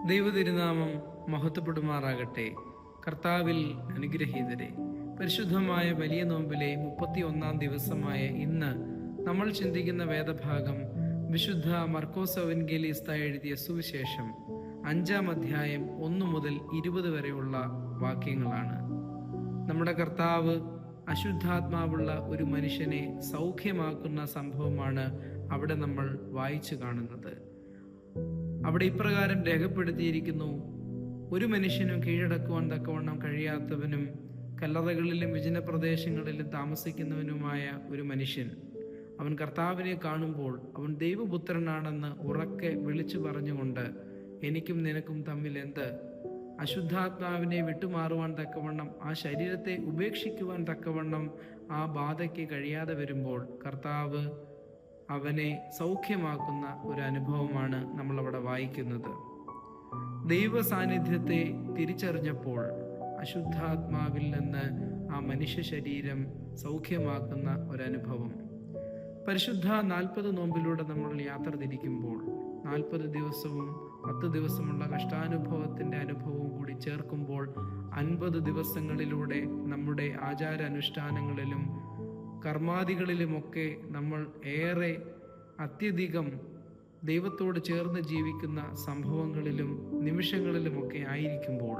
ദൈവതിരുനാമം മഹത്വപ്പെടുമാറാകട്ടെ. കർത്താവിൽ അനുഗ്രഹീതരെ, പരിശുദ്ധമായ വലിയ നോമ്പിലെ 31-ാം ദിവസമായ ഇന്ന് നമ്മൾ ചിന്തിക്കുന്ന വേദഭാഗം വിശുദ്ധ മർക്കോസ് എവൻഗേലിസ്ത എഴുതിയ സുവിശേഷം 5-ാം അധ്യായം 1 മുതൽ 20 വരെയുള്ള വാക്യങ്ങളാണ്. നമ്മുടെ കർത്താവ് അശുദ്ധാത്മാവുള്ള ഒരു മനുഷ്യനെ സൗഖ്യമാക്കുന്ന സംഭവമാണ് അവിടെ നമ്മൾ വായിച്ചു കാണുന്നത്. അവിടെ ഇപ്രകാരം രേഖപ്പെടുത്തിയിരിക്കുന്നു: ഒരു മനുഷ്യനും കീഴടക്കുവാൻ തക്കവണ്ണം കഴിയാത്തവനും കല്ലറകളിലും വിജന പ്രദേശങ്ങളിലും താമസിക്കുന്നവനുമായ ഒരു മനുഷ്യൻ, അവൻ കർത്താവിനെ കാണുമ്പോൾ അവൻ ദൈവപുത്രനാണെന്ന് ഉറക്കെ വിളിച്ചു പറഞ്ഞുകൊണ്ട്, എനിക്കും നിനക്കും തമ്മിൽ എന്ത്? അശുദ്ധാത്മാവിനെ വിട്ടുമാറുവാൻ തക്കവണ്ണം, ആ ശരീരത്തെ ഉപേക്ഷിക്കുവാൻ തക്കവണ്ണം ആ ബാധയ്ക്ക് കഴിയാതെ വരുമ്പോൾ കർത്താവ് അവനെ സൗഖ്യമാക്കുന്ന ഒരു അനുഭവമാണ് നമ്മളവിടെ വായിക്കുന്നത്. ദൈവ സാന്നിധ്യത്തെ തിരിച്ചറിഞ്ഞപ്പോൾ അശുദ്ധാത്മാവിൽ നിന്ന് ആ മനുഷ്യ ശരീരം സൗഖ്യമാക്കുന്ന ഒരനുഭവം. പരിശുദ്ധ 40 നോമ്പിലൂടെ നമ്മൾ യാത്ര തിരിക്കുമ്പോൾ 40 ദിവസവും 10 ദിവസമുള്ള കഷ്ടാനുഭവത്തിൻ്റെ അനുഭവവും കൂടി ചേർക്കുമ്പോൾ 50 ദിവസങ്ങളിലൂടെ നമ്മുടെ ആചാരാനുഷ്ഠാനങ്ങളിലും കർമാദികളിലുമൊക്കെ നമ്മൾ ഏറെ അത്യധികം ദൈവത്തോട് ചേർന്ന് ജീവിക്കുന്ന സംഭവങ്ങളിലും നിമിഷങ്ങളിലുമൊക്കെ ആയിരിക്കുമ്പോൾ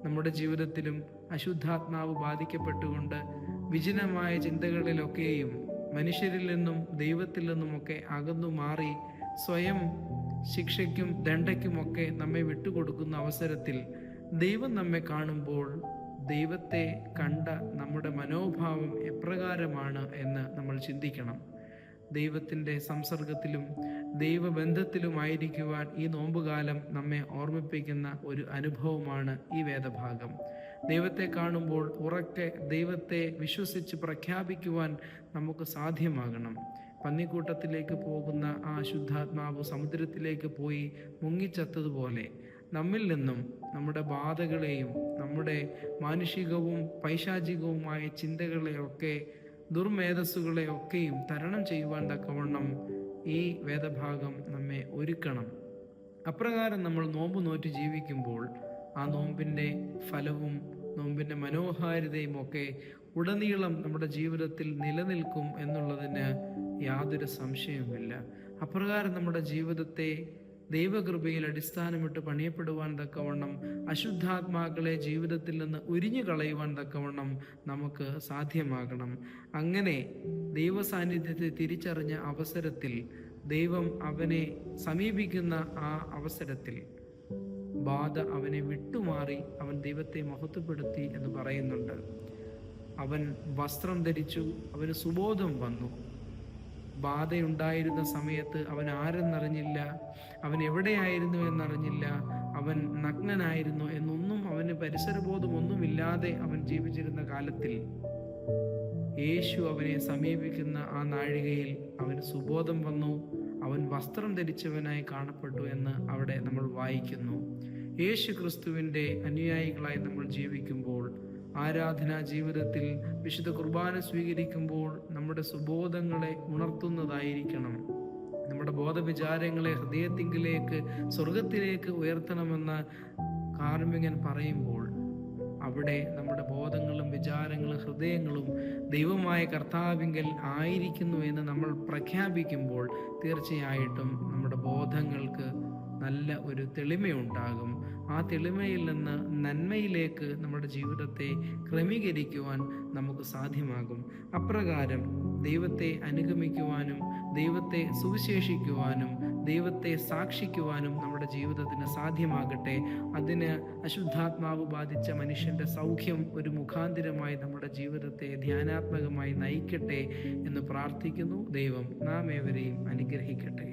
നമ്മുടെ ജീവിതത്തിലും അശുദ്ധാത്മാവ് ബാധിക്കപ്പെട്ടുകൊണ്ട് വിജനമായ ചിന്തകളിലൊക്കെയും മനുഷ്യരിൽ നിന്നും ദൈവത്തിൽ നിന്നുമൊക്കെ അകന്നു മാറി സ്വയം ശിക്ഷയ്ക്കും ദണ്ഡയ്ക്കുമൊക്കെ നമ്മെ വിട്ടുകൊടുക്കുന്ന അവസരത്തിൽ ദൈവം നമ്മെ കാണുമ്പോൾ ദൈവത്തെ കണ്ട നമ്മുടെ മനോഭാവം എപ്രകാരമാണ് എന്ന് നമ്മൾ ചിന്തിക്കണം. ദൈവത്തിൻ്റെ സംസർഗത്തിലും ദൈവബന്ധത്തിലുമായിരിക്കുവാൻ ഈ നോമ്പുകാലം നമ്മെ ഓർമ്മിപ്പിക്കുന്ന ഒരു അനുഭവമാണ് ഈ വേദഭാഗം. ദൈവത്തെ കാണുമ്പോൾ ഉറക്കെ ദൈവത്തെ വിശ്വസിച്ച് പ്രഖ്യാപിക്കുവാൻ നമുക്ക് സാധ്യമാകണം. പന്നിക്കൂട്ടത്തിലേക്ക് പോകുന്ന ആ അശുദ്ധാത്മാവ് സമുദ്രത്തിലേക്ക് പോയി മുങ്ങിച്ചത്തതുപോലെ നമ്മിൽ നിന്നും നമ്മുടെ ബാധകളെയും നമ്മുടെ മാനുഷികവും പൈശാചികവുമായ ചിന്തകളെയൊക്കെ ദുർമേധസ്സുകളെയൊക്കെയും തരണം ചെയ്യുവാൻ തക്കവണ്ണം ഈ വേദഭാഗം നമ്മെ ഒരുക്കണം. അപ്രകാരം നമ്മൾ നോമ്പ് നോറ്റ് ജീവിക്കുമ്പോൾ ആ നോമ്പിൻ്റെ ഫലവും നോമ്പിൻ്റെ മനോഹാരിതയും ഒക്കെ ഉടനീളം നമ്മുടെ ജീവിതത്തിൽ നിലനിൽക്കും എന്നുള്ളതിന് യാതൊരു സംശയവുമില്ല. അപ്രകാരം നമ്മുടെ ജീവിതത്തെ ദൈവകൃപയിൽ അടിസ്ഥാനമിട്ട് പണിയപ്പെടുവാൻ തക്കവണ്ണം അശുദ്ധാത്മാക്കളെ ജീവിതത്തിൽ നിന്ന് ഉരിഞ്ഞു കളയുവാൻ തക്കവണ്ണം നമുക്ക് സാധ്യമാകണം. അങ്ങനെ ദൈവ സാന്നിധ്യത്തെ തിരിച്ചറിഞ്ഞ അവസരത്തിൽ ദൈവം അവനെ സമീപിക്കുന്ന ആ അവസരത്തിൽ ബാധ അവനെ വിട്ടുമാറി അവൻ ദൈവത്തെ മഹത്വപ്പെടുത്തി എന്ന് പറയുന്നുണ്ട്. അവൻ വസ്ത്രം ധരിച്ചു, അവന് സുബോധം വന്നു. ബാധയുണ്ടായിരുന്ന സമയത്ത് അവൻ ആരെന്നറിഞ്ഞില്ല, അവൻ എവിടെയായിരുന്നു എന്നറിഞ്ഞില്ല, അവൻ നഗ്നനായിരുന്നു എന്നൊന്നും അവന് പരിസരബോധമൊന്നുമില്ലാതെ അവൻ ജീവിച്ചിരുന്ന കാലത്തിൽ യേശു അവനെ സമീപിക്കുന്ന ആ നാഴികയിൽ അവന് സുബോധം വന്നു. അവൻ വസ്ത്രം ധരിച്ചവനായി കാണപ്പെട്ടു എന്ന് അവിടെ നമ്മൾ വായിക്കുന്നു. യേശു ക്രിസ്തുവിൻ്റെ അനുയായികളായി നമ്മൾ ജീവിക്കുമ്പോൾ, ആരാധനാ ജീവിതത്തിൽ വിശുദ്ധ കുർബാന സ്വീകരിക്കുമ്പോൾ നമ്മുടെ സുബോധങ്ങളെ ഉണർത്തുന്നതായിരിക്കണം. നമ്മുടെ ബോധവിചാരങ്ങളെ ഹൃദയത്തിങ്കിലേക്ക് സ്വർഗത്തിലേക്ക് ഉയർത്തണമെന്ന് കാർമ്മികൻ പറയുമ്പോൾ അവിടെ നമ്മുടെ ബോധങ്ങളും വിചാരങ്ങളും ഹൃദയങ്ങളും ദൈവമായ കർത്താവിങ്കൽ ആയിരിക്കുന്നു എന്ന് നമ്മൾ പ്രഖ്യാപിക്കുമ്പോൾ തീർച്ചയായിട്ടും നമ്മുടെ ബോധങ്ങൾക്ക് നല്ല ഒരു തെളിമയുണ്ടാകും. ആ തെളിമയിൽ നിന്ന് നന്മയിലേക്ക് നമ്മുടെ ജീവിതത്തെ ക്രമീകരിക്കുവാൻ നമുക്ക് സാധ്യമാകും. അപ്രകാരം ദൈവത്തെ അനുഗമിക്കുവാനും ദൈവത്തെ സുവിശേഷിക്കുവാനും ദൈവത്തെ സാക്ഷിക്കുവാനും നമ്മുടെ ജീവിതത്തിന് സാധ്യമാകട്ടെ. അതിന് അശുദ്ധാത്മാവ് ബാധിച്ച മനുഷ്യൻ്റെ സൗഖ്യം ഒരു മുഖാന്തിരമായി നമ്മുടെ ജീവിതത്തെ ധ്യാനാത്മകമായി നയിക്കട്ടെ എന്ന് പ്രാർത്ഥിക്കുന്നു. ദൈവം നാം ഏവരെയും അനുഗ്രഹിക്കട്ടെ.